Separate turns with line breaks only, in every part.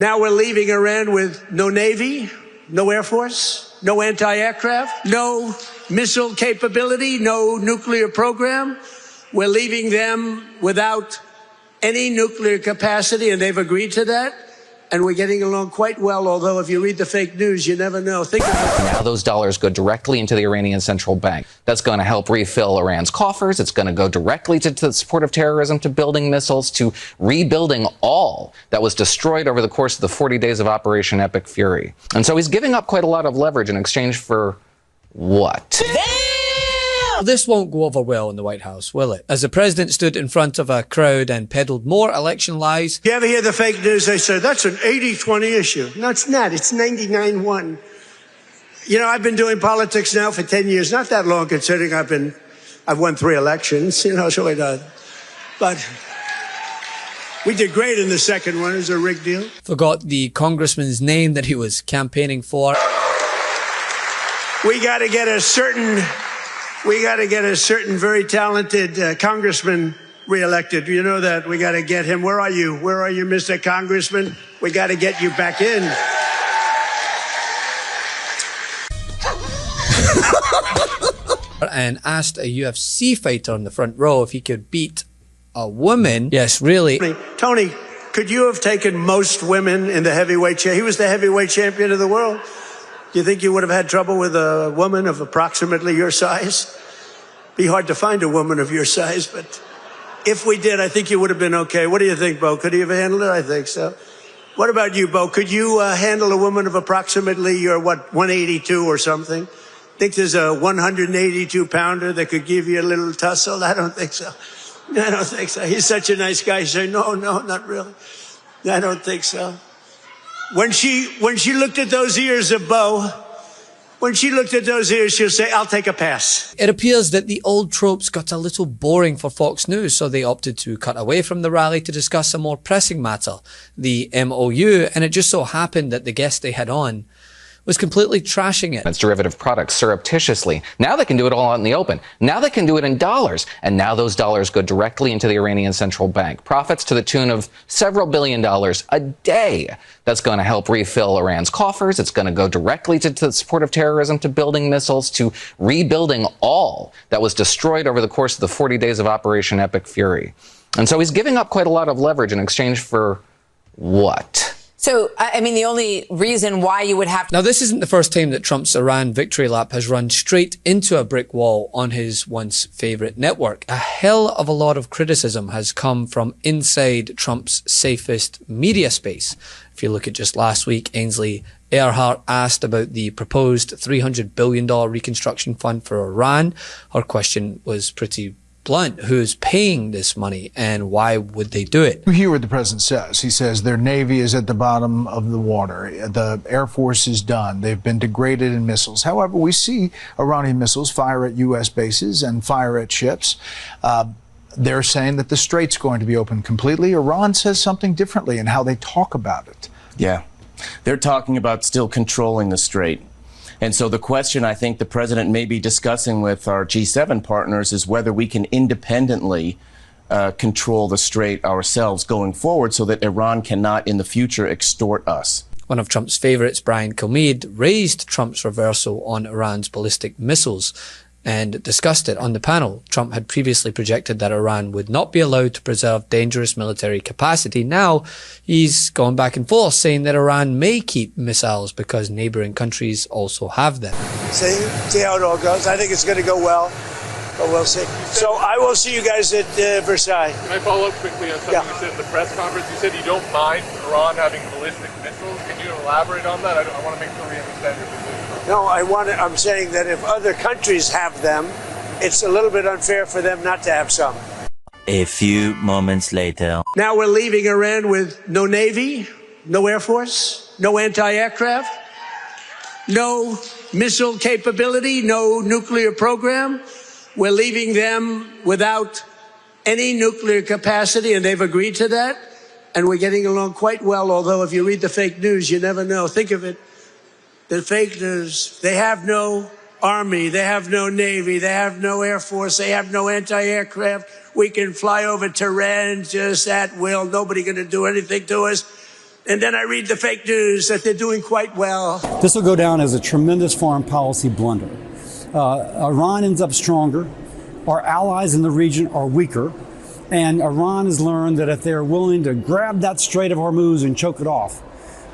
Now we're leaving Iran with no Navy, no Air Force, no anti-aircraft, no missile capability, no nuclear program. We're leaving them without any nuclear capacity, and they've agreed to that. And we're getting along quite well, although if you read the fake news, you never know. Think of it.
Now those dollars go directly into the Iranian central bank. That's going to help refill Iran's coffers. It's going to go directly to the support of terrorism, to building missiles, to rebuilding all that was destroyed over the course of the 40 days of Operation Epic Fury. And so he's giving up quite a lot of leverage in exchange for what?
This won't go over well in the White House, will it? As the president stood in front of a crowd and peddled more election lies.
You ever hear the fake news? They say, that's an 80-20 issue. No, it's not. It's 99-1. You know, I've been doing politics now for 10 years. Not that long, considering I've won 3 elections. You know, so but we did great in the second one. It was a rigged deal.
Forgot the congressman's name that he was campaigning for.
We got to get a certain very talented congressman reelected. You know that. We got to get him. Where are you? Where are you, Mr. Congressman? We got to get you back in.
And asked a UFC fighter on the front row if he could beat a woman. Yes, really.
Tony, could you have taken most women in the heavyweight championship? He was the heavyweight champion of the world. Do you think you would have had trouble with a woman of approximately your size? Be hard to find a woman of your size, but if we did, I think you would have been okay. What do you think, Bo? Could he have handled it? I think so. What about you, Bo? Could you handle a woman of approximately your, 182 or something? Think there's a 182-pounder that could give you a little tussle? I don't think so. I don't think so. He's such a nice guy. You say, no, not really. I don't think so. When she looked at those ears of Bo, when she looked at those ears, she'll say, I'll take a pass.
It appears that the old tropes got a little boring for Fox News, so they opted to cut away from the rally to discuss a more pressing matter, the MOU, and it just so happened that the guest they had on was completely trashing it.
Its derivative products surreptitiously. Now they can do it all out in the open. Now they can do it in dollars. And now those dollars go directly into the Iranian central bank. Profits to the tune of several $billion a day. That's going to help refill Iran's coffers. It's going to go directly to the support of terrorism, to building missiles, to rebuilding all that was destroyed over the course of the 40 days of Operation Epic Fury. And so he's giving up quite a lot of leverage in exchange for what?
So, I mean, the only reason why you would have to...
Now, this isn't the first time that Trump's Iran victory lap has run straight into a brick wall on his once favorite network. A hell of a lot of criticism has come from inside Trump's safest media space. If you look at just last week, Ainsley Earhart asked about the proposed $300 billion reconstruction fund for Iran. Her question was pretty blunt. Who's paying this money and why would they do it?
You hear what the president says. He says their Navy is at the bottom of the water. The Air Force is done. They've been degraded in missiles. However, we see Iranian missiles fire at U.S. bases and fire at ships. They're saying that the strait's going to be open completely. Iran says something differently in how they talk about it.
Yeah. They're talking about still controlling the strait. And so the question I think the president may be discussing with our G7 partners is whether we can independently control the strait ourselves going forward so that Iran cannot in the future extort us.
One of Trump's favorites, Brian Kilmeade, raised Trump's reversal on Iran's ballistic missiles and discussed it on the panel. Trump had previously projected that Iran would not be allowed to preserve dangerous military capacity. Now he's gone back and forth saying that Iran may keep missiles because neighboring countries also have them.
See how it all goes. I think it's going to go well, but we'll see. So I will see you guys at Versailles.
Can I follow up quickly on something you said at the press conference? You said you don't mind Iran having ballistic missiles. Can you elaborate on that? I want to make sure we understand your position.
No, I'm saying that if other countries have them, it's a little bit unfair for them not to have some.
A few moments later.
Now we're leaving Iran with no Navy, no Air Force, no anti-aircraft, no missile capability, no nuclear program. We're leaving them without any nuclear capacity, and they've agreed to that. And we're getting along quite well, although if you read the fake news, you never know. Think of it. The fake news, they have no army, they have no navy, they have no air force, they have no anti-aircraft. We can fly over Tehran just at will. Nobody going to do anything to us. And then I read the fake news that they're doing quite well.
This will go down as a tremendous foreign policy blunder. Iran ends up stronger. Our allies in the region are weaker. And Iran has learned that if they're willing to grab that Strait of Hormuz and choke it off,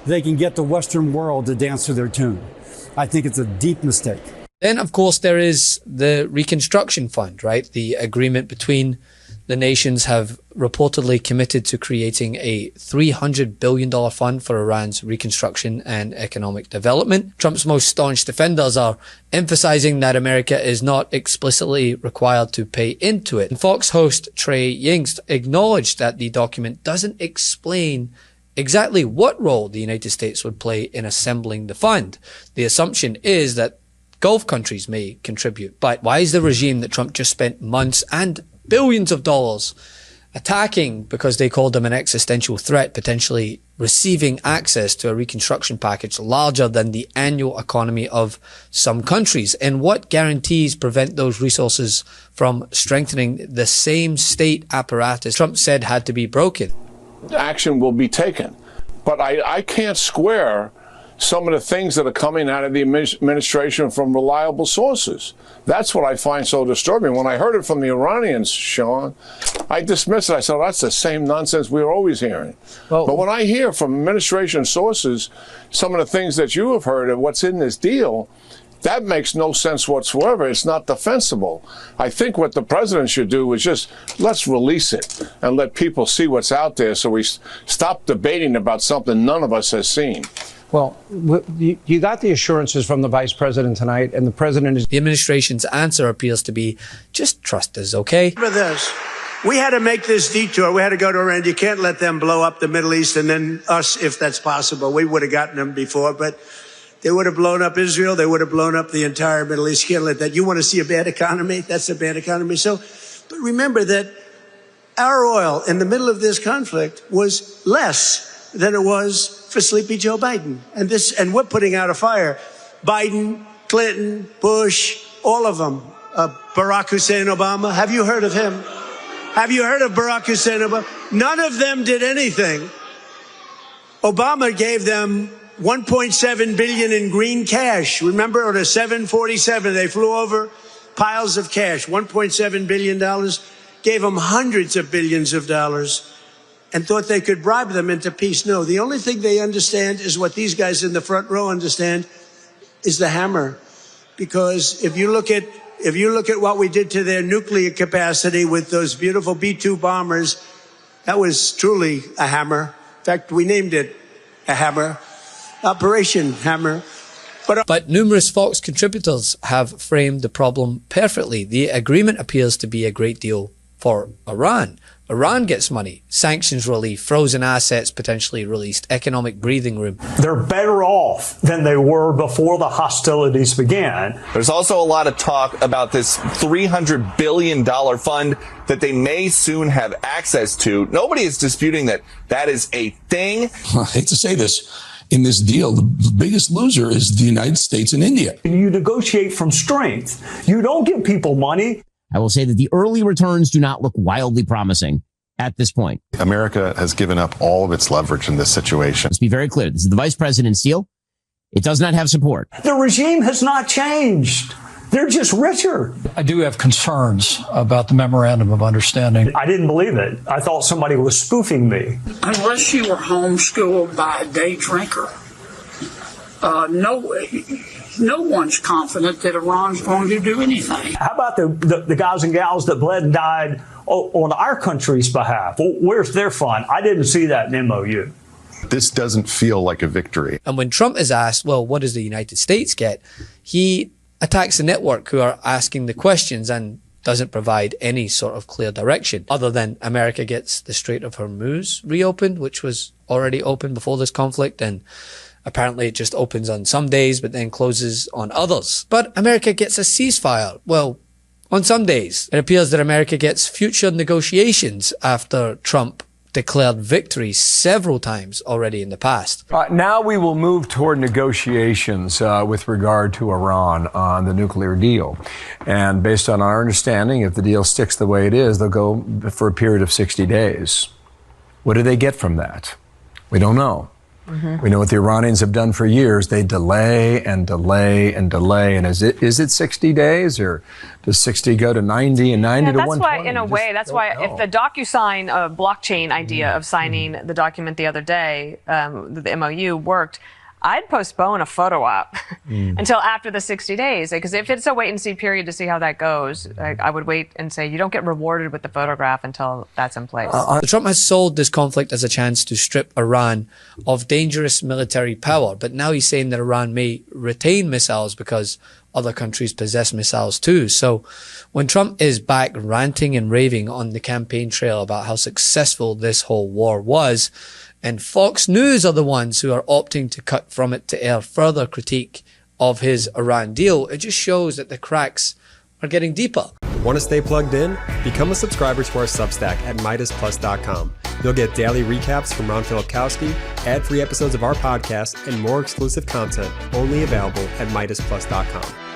they can get the Western world to dance to their tune. I think it's a deep mistake.
Then, of course, there is the Reconstruction Fund, right? The agreement between the nations have reportedly committed to creating a $300 billion fund for Iran's reconstruction and economic development. Trump's most staunch defenders are emphasizing that America is not explicitly required to pay into it. And Fox host Trey Yingst acknowledged that the document doesn't explain exactly what role the United States would play in assembling the fund. The assumption is that Gulf countries may contribute. But why is the regime that Trump just spent months and billions of dollars attacking because they called them an existential threat, potentially receiving access to a reconstruction package larger than the annual economy of some countries? And what guarantees prevent those resources from strengthening the same state apparatus Trump said had to be broken?
Action will be taken. But I can't square some of the things that are coming out of the administration from reliable sources. That's what I find so disturbing. When I heard it from the Iranians, Sean, I dismissed it. I said, that's the same nonsense we were always hearing. Well, but when I hear from administration sources some of the things that you have heard of what's in this deal, that makes no sense whatsoever. It's not defensible. I think what the president should do is just let's release it and let people see what's out there so we stop debating about something none of us has seen.
Well, you got the assurances from the vice president tonight, and the president is...
The administration's answer appears to be, just trust us, okay?
Remember this. We had to make this detour. We had to go to Iran. You can't let them blow up the Middle East and then us, if that's possible. We would have gotten them before, but they would have blown up Israel. They would have blown up the entire Middle East. You can't let that. You want to see a bad economy? That's a bad economy. So, but remember that our oil in the middle of this conflict was less than it was for sleepy Joe Biden. And we're putting out a fire. Biden, Clinton, Bush, all of them. Barack Hussein Obama. Have you heard of him? Have you heard of Barack Hussein Obama? None of them did anything. Obama gave them $1.7 billion in green cash. Remember, on a 747, they flew over piles of cash. $1.7 billion. Gave them hundreds of billions of dollars. And thought they could bribe them into peace. No, the only thing they understand is what these guys in the front row understand is the hammer. Because if you look at what we did to their nuclear capacity with those beautiful B-2 bombers, that was truly a hammer. In fact, we named it a hammer, Operation Hammer.
But numerous Fox contributors have framed the problem perfectly. The agreement appears to be a great deal for Iran. Iran gets money, sanctions relief, frozen assets potentially released, economic breathing room.
They're better off than they were before the hostilities began.
There's also a lot of talk about this $300 billion fund that they may soon have access to. Nobody is disputing that that is a thing.
I hate to say this. In this deal, the biggest loser is the United States and India.
You negotiate from strength. You don't give people money.
I will say that the early returns do not look wildly promising at this point.
America has given up all of its leverage in this situation.
Let's be very clear. This is the vice president's deal. It does not have support.
The regime has not changed. They're just richer.
I do have concerns about the memorandum of understanding.
I didn't believe it. I thought somebody was spoofing me.
Unless you were homeschooled by a day drinker, no one's confident that Iran's going to do anything.
How about the guys and gals that bled and died on our country's behalf? Well, where's their fun? I didn't see that in MOU.
This doesn't feel like a victory.
And when Trump is asked, well, what does the United States get? He attacks the network who are asking the questions and doesn't provide any sort of clear direction other than America gets the Strait of Hormuz reopened, which was already open before this conflict, and apparently it just opens on some days but then closes on others. But America gets a ceasefire. Well, on some days. It appears that America gets future negotiations after Trump declared victory several times already in the past.
Now we will move toward negotiations with regard to Iran on the nuclear deal. And based on our understanding, if the deal sticks the way it is, they'll go for a period of 60 days. What do they get from that? We don't know. We know what the Iranians have done for years. They delay and delay and delay. And is it 60 days, or does 60 go to 90 and 90 to 120?
That's why, in a way, that's why if the DocuSign blockchain idea of signing the document the other day, the MOU worked, I'd postpone a photo op until after the 60 days. Because if it's a wait and see period to see how that goes, I would wait and say you don't get rewarded with the photograph until that's in place.
Trump has sold this conflict as a chance to strip Iran of dangerous military power. But now he's saying that Iran may retain missiles because other countries possess missiles too. So when Trump is back ranting and raving on the campaign trail about how successful this whole war was, and Fox News are the ones who are opting to cut from it to air further critique of his Iran deal, it just shows that the cracks are getting deeper.
Want to stay plugged in? Become a subscriber to our Substack at MeidasPlus.com. You'll get daily recaps from Ron Filipkowski, ad-free episodes of our podcast, and more exclusive content only available at MeidasPlus.com.